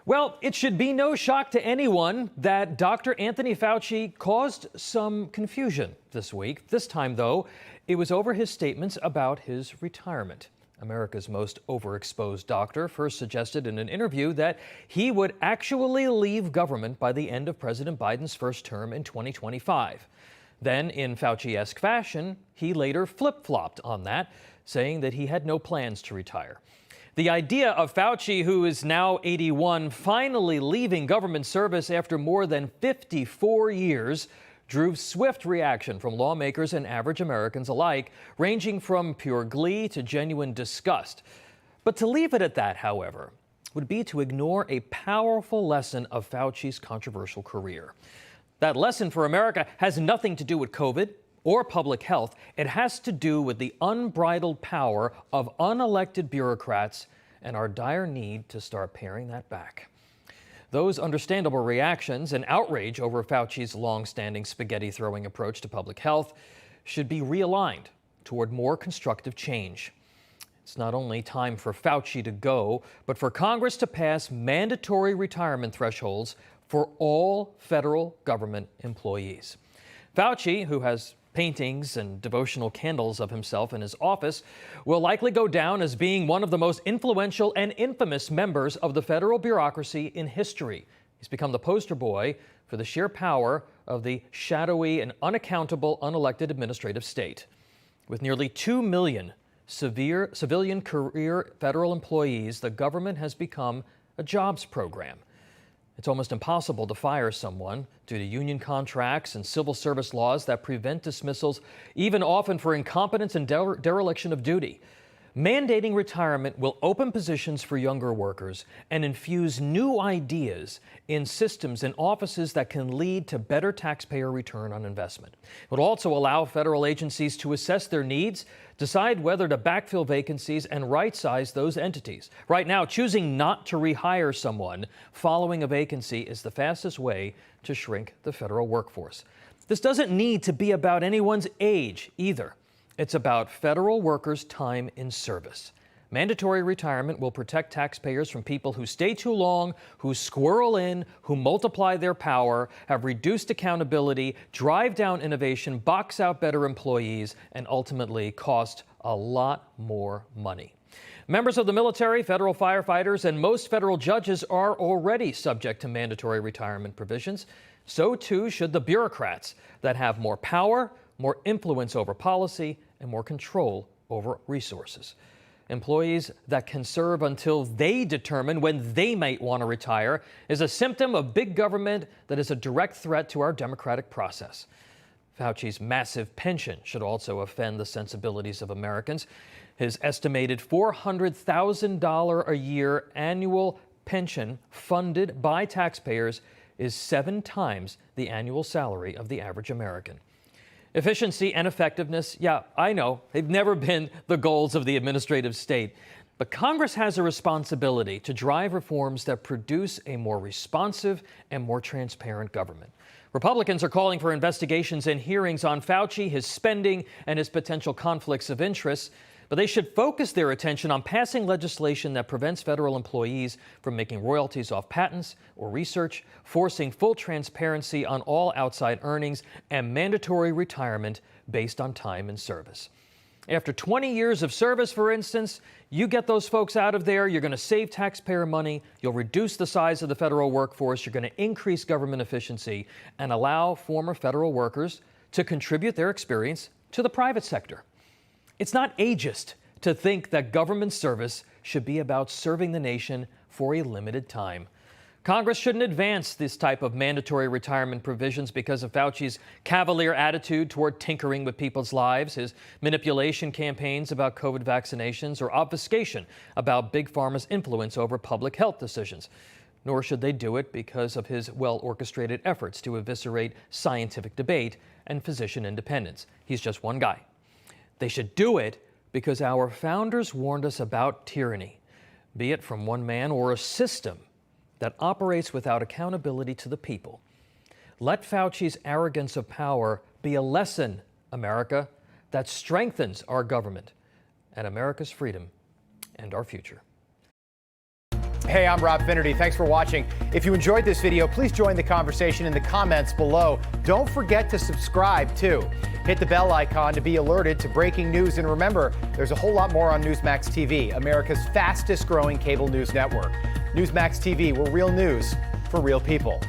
Well, it should be no shock to anyone that Dr. Anthony Fauci caused some confusion this week. This time, though, it was over his statements about his retirement. America's most overexposed doctor first suggested in an interview that he would actually leave government by the end of President Biden's first term in 2025. Then, in Fauci-esque fashion, he later flip-flopped on that, saying that he had no plans to retire. The idea of Fauci, who is now 81, finally leaving government service after more than 54 years, drew swift reaction from lawmakers and average Americans alike, ranging from pure glee to genuine disgust. But to leave it at that, however, would be to ignore a powerful lesson of Fauci's controversial career. That lesson for America has nothing to do with COVID or public health. It has to do with the unbridled power of unelected bureaucrats and our dire need to start paring that back. Those understandable reactions and outrage over Fauci's long-standing spaghetti-throwing approach to public health should be realigned toward more constructive change. It's not only time for Fauci to go, but for Congress to pass mandatory retirement thresholds for all federal government employees. Fauci, who has paintings and devotional candles of himself in his office, will likely go down as being one of the most influential and infamous members of the federal bureaucracy in history. He's become the poster boy for the sheer power of the shadowy and unaccountable unelected administrative state. With nearly 2 million civilian career federal employees, the government has become a jobs program. It's almost impossible to fire someone due to union contracts and civil service laws that prevent dismissals, even often for incompetence and dereliction of duty. Mandating retirement will open positions for younger workers and infuse new ideas in systems and offices that can lead to better taxpayer return on investment. It would also allow federal agencies to assess their needs, decide whether to backfill vacancies, and right-size those entities. Right now, choosing not to rehire someone following a vacancy is the fastest way to shrink the federal workforce. This doesn't need to be about anyone's age either. It's about federal workers' time in service. Mandatory retirement will protect taxpayers from people who stay too long, who squirrel in, who multiply their power, have reduced accountability, drive down innovation, box out better employees, and ultimately cost a lot more money. Members of the military, federal firefighters, and most federal judges are already subject to mandatory retirement provisions. So too should the bureaucrats that have more power, more influence over policy, and more control over resources. Employees that can serve until they determine when they might want to retire is a symptom of big government that is a direct threat to our democratic process. Fauci's massive pension should also offend the sensibilities of Americans. His estimated $400,000 a year annual pension funded by taxpayers is 7 times the annual salary of the average American. Efficiency and effectiveness, yeah, I know, they've never been the goals of the administrative state. But Congress has a responsibility to drive reforms that produce a more responsive and more transparent government. Republicans are calling for investigations and hearings on Fauci, his spending, and his potential conflicts of interest. But they should focus their attention on passing legislation that prevents federal employees from making royalties off patents or research, forcing full transparency on all outside earnings, and mandatory retirement based on time and service. After 20 years of service, for instance, you get those folks out of there, you're going to save taxpayer money, you'll reduce the size of the federal workforce, you're going to increase government efficiency, and allow former federal workers to contribute their experience to the private sector. It's not ageist to think that government service should be about serving the nation for a limited time. Congress shouldn't advance this type of mandatory retirement provisions because of Fauci's cavalier attitude toward tinkering with people's lives, his manipulation campaigns about COVID vaccinations, or obfuscation about Big Pharma's influence over public health decisions. Nor should they do it because of his well-orchestrated efforts to eviscerate scientific debate and physician independence. He's just one guy. They should do it because our founders warned us about tyranny, be it from one man or a system that operates without accountability to the people. Let Fauci's arrogance of power be a lesson, America, that strengthens our government and America's freedom and our future. Hey, I'm Rob Finnerty. Thanks for watching. If you enjoyed this video, please join the conversation in the comments below. Don't forget to subscribe, too. Hit the bell icon to be alerted to breaking news. And remember, there's a whole lot more on Newsmax TV, America's fastest growing cable news network. Newsmax TV, we're real news for real people.